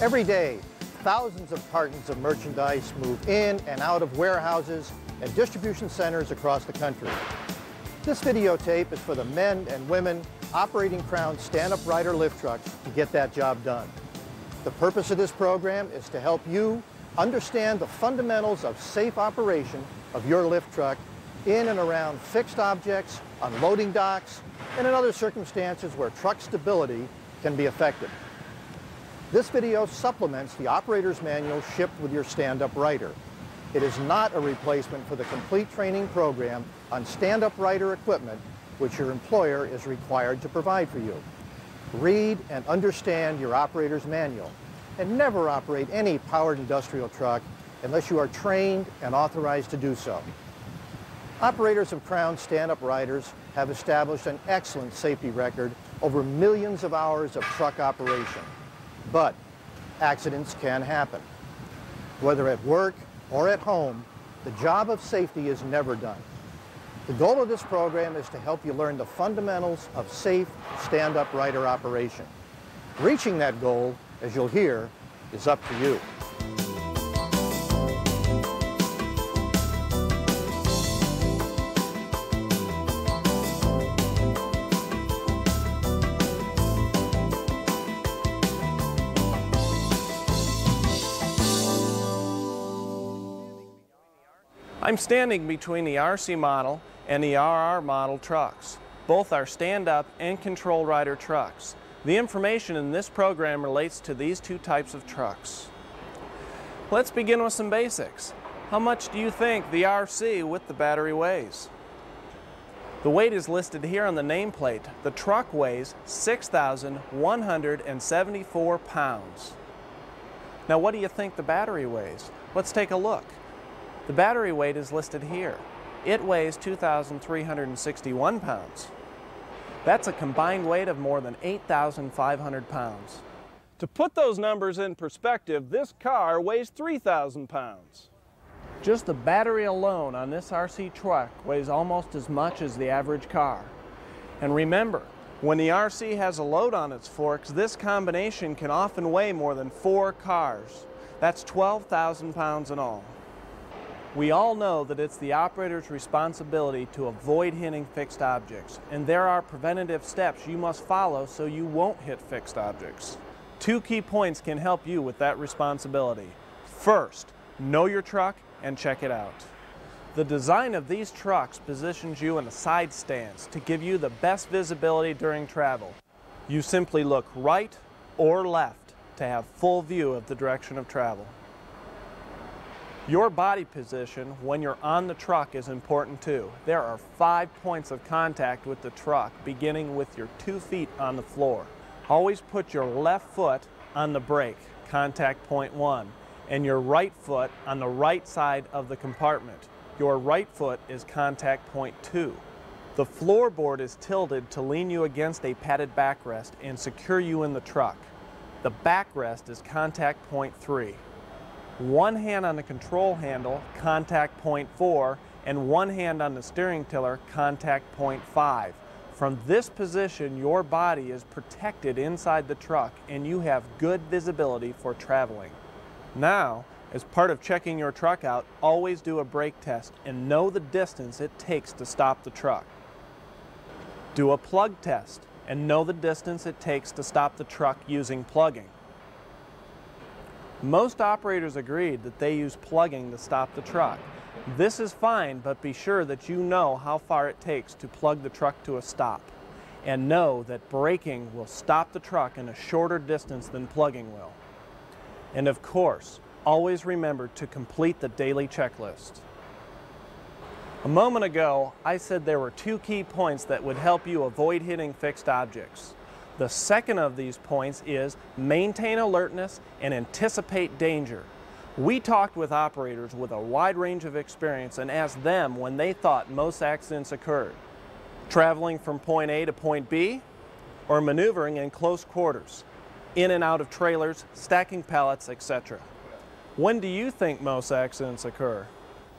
Every day, thousands of cartons of merchandise move in and out of warehouses and distribution centers across the country. This videotape is for the men and women operating Crown's stand-up rider lift trucks to get that job done. The purpose of this program is to help you understand the fundamentals of safe operation of your lift truck in and around fixed objects, on loading docks, and in other circumstances where truck stability can be affected. This video supplements the operator's manual shipped with your stand-up rider. It is not a replacement for the complete training program on stand-up rider equipment which your employer is required to provide for you. Read and understand your operator's manual and never operate any powered industrial truck unless you are trained and authorized to do so. Operators of Crown stand-up riders have established an excellent safety record over millions of hours of truck operation. But accidents can happen. Whether at work or at home, the job of safety is never done. The goal of this program is to help you learn the fundamentals of safe stand-up rider operation. Reaching that goal, as you'll hear, is up to you. I'm standing between the RC model and the RR model trucks. Both are stand-up and control rider trucks. The information in this program relates to these two types of trucks. Let's begin with some basics. How much do you think the RC with the battery weighs? The weight is listed here on the nameplate. The truck weighs 6,174 pounds. Now what do you think the battery weighs? Let's take a look. The battery weight is listed here. It weighs 2,361 pounds. That's a combined weight of more than 8,500 pounds. To put those numbers in perspective, this car weighs 3,000 pounds. Just the battery alone on this RC truck weighs almost as much as the average car. And remember, when the RC has a load on its forks, this combination can often weigh more than 4 cars. That's 12,000 pounds in all. We all know that it's the operator's responsibility to avoid hitting fixed objects, and there are preventative steps you must follow so you won't hit fixed objects. 2 key points can help you with that responsibility. First, know your truck and check it out. The design of these trucks positions you in a side stance to give you the best visibility during travel. You simply look right or left to have full view of the direction of travel. Your body position when you're on the truck is important too. There are 5 points of contact with the truck, beginning with your 2 feet on the floor. Always put your left foot on the brake, contact point 1, and your right foot on the right side of the compartment. Your right foot is contact point 2. The floorboard is tilted to lean you against a padded backrest and secure you in the truck. The backrest is contact point 3. 1 hand on the control handle, contact point 4, and 1 hand on the steering tiller, contact point 5. From this position, your body is protected inside the truck and you have good visibility for traveling. Now, as part of checking your truck out, always do a brake test and know the distance it takes to stop the truck. Do a plug test and know the distance it takes to stop the truck using plugging. Most operators agreed that they use plugging to stop the truck. This is fine, but be sure that you know how far it takes to plug the truck to a stop. And know that braking will stop the truck in a shorter distance than plugging will. And of course, always remember to complete the daily checklist. A moment ago, I said there were 2 key points that would help you avoid hitting fixed objects. The second of these points is maintain alertness and anticipate danger. We talked with operators with a wide range of experience and asked them when they thought most accidents occurred. Traveling from point A to point B, or maneuvering in close quarters, in and out of trailers, stacking pallets, etc. When do you think most accidents occur?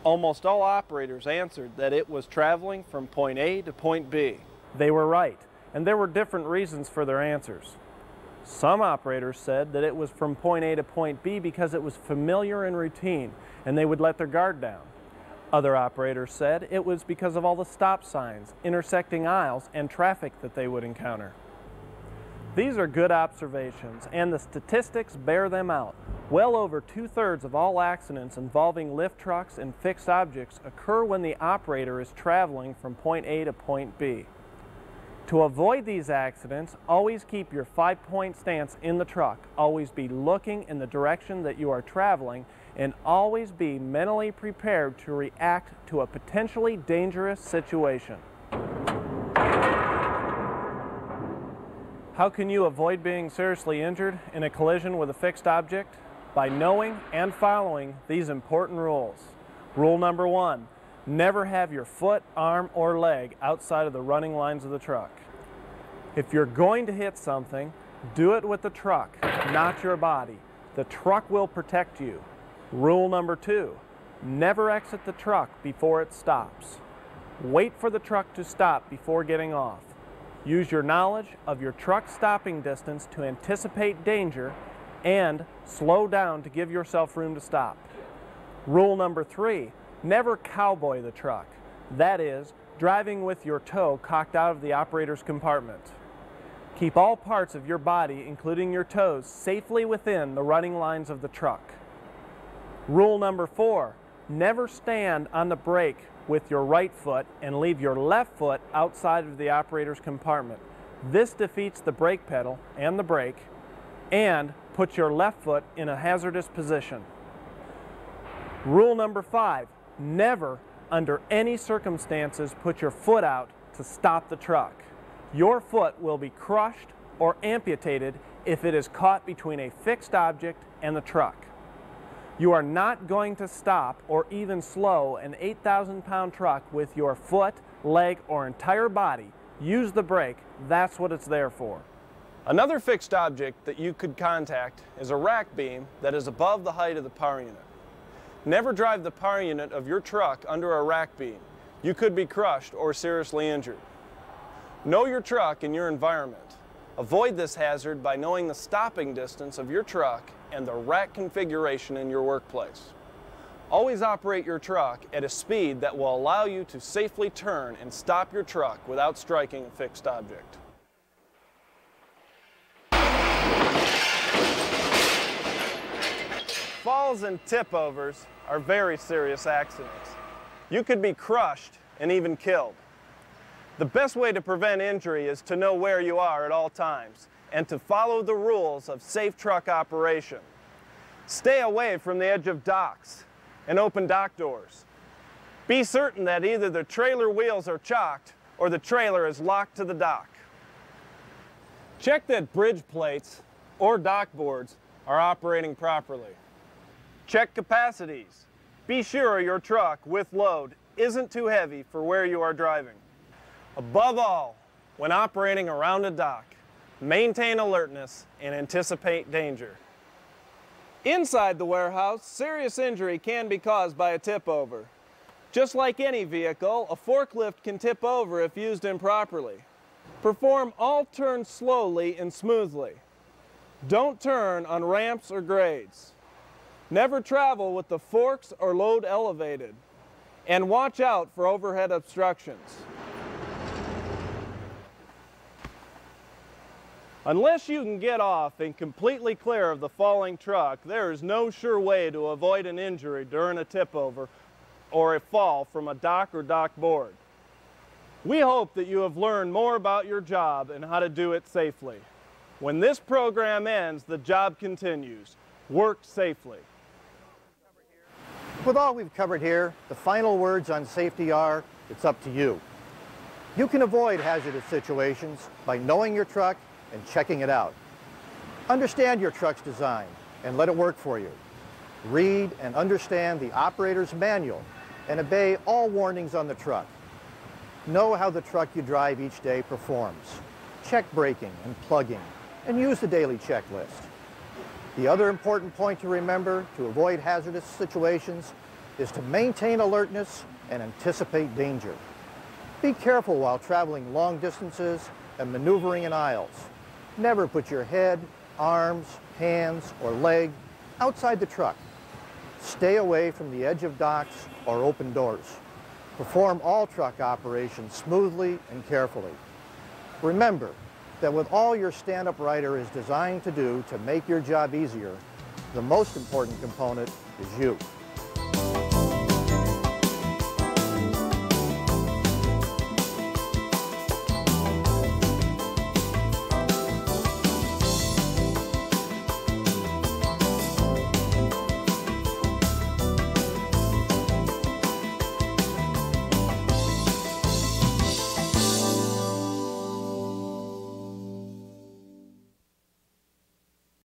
Almost all operators answered that it was traveling from point A to point B. They were right, and there were different reasons for their answers. Some operators said that it was from point A to point B because it was familiar and routine, and they would let their guard down. Other operators said it was because of all the stop signs, intersecting aisles, and traffic that they would encounter. These are good observations, and the statistics bear them out. Well over 2/3 of all accidents involving lift trucks and fixed objects occur when the operator is traveling from point A to point B. To avoid these accidents, always keep your 5-point stance in the truck, always be looking in the direction that you are traveling, and always be mentally prepared to react to a potentially dangerous situation. How can you avoid being seriously injured in a collision with a fixed object? By knowing and following these important rules. Rule number 1, never have your foot, arm, or leg outside of the running lines of the truck. If you're going to hit something, do it with the truck, not your body. The truck will protect you. Rule number 2, never exit the truck before it stops. Wait for the truck to stop before getting off. Use your knowledge of your truck's stopping distance to anticipate danger and slow down to give yourself room to stop. Rule number 3, never cowboy the truck. That is, driving with your toe cocked out of the operator's compartment. Keep all parts of your body, including your toes, safely within the running lines of the truck. Rule number 4, never stand on the brake with your right foot and leave your left foot outside of the operator's compartment. This defeats the brake pedal and the brake and puts your left foot in a hazardous position. Rule number 5, never, under any circumstances, put your foot out to stop the truck. Your foot will be crushed or amputated if it is caught between a fixed object and the truck. You are not going to stop or even slow an 8,000-pound truck with your foot, leg, or entire body. Use the brake. That's what it's there for. Another fixed object that you could contact is a rack beam that is above the height of the power unit. Never drive the power unit of your truck under a rack beam. You could be crushed or seriously injured. Know your truck and your environment. Avoid this hazard by knowing the stopping distance of your truck and the rack configuration in your workplace. Always operate your truck at a speed that will allow you to safely turn and stop your truck without striking a fixed object. Falls and tip-overs are very serious accidents. You could be crushed and even killed. The best way to prevent injury is to know where you are at all times and to follow the rules of safe truck operation. Stay away from the edge of docks and open dock doors. Be certain that either the trailer wheels are chocked or the trailer is locked to the dock. Check that bridge plates or dock boards are operating properly. Check capacities. Be sure your truck with load isn't too heavy for where you are driving. Above all, when operating around a dock, maintain alertness and anticipate danger. Inside the warehouse, serious injury can be caused by a tip-over. Just like any vehicle, a forklift can tip over if used improperly. Perform all turns slowly and smoothly. Don't turn on ramps or grades. Never travel with the forks or load elevated. And watch out for overhead obstructions. Unless you can get off and completely clear of the falling truck, there is no sure way to avoid an injury during a tip-over or a fall from a dock or dock board. We hope that you have learned more about your job and how to do it safely. When this program ends, the job continues. Work safely. With all we've covered here, the final words on safety are, it's up to you. You can avoid hazardous situations by knowing your truck and checking it out. Understand your truck's design and let it work for you. Read and understand the operator's manual and obey all warnings on the truck. Know how the truck you drive each day performs. Check braking and plugging and use the daily checklist. The other important point to remember to avoid hazardous situations is to maintain alertness and anticipate danger. Be careful while traveling long distances and maneuvering in aisles. Never put your head, arms, hands, or leg outside the truck. Stay away from the edge of docks or open doors. Perform all truck operations smoothly and carefully. Remember that with all your stand-up rider is designed to do to make your job easier, the most important component is you.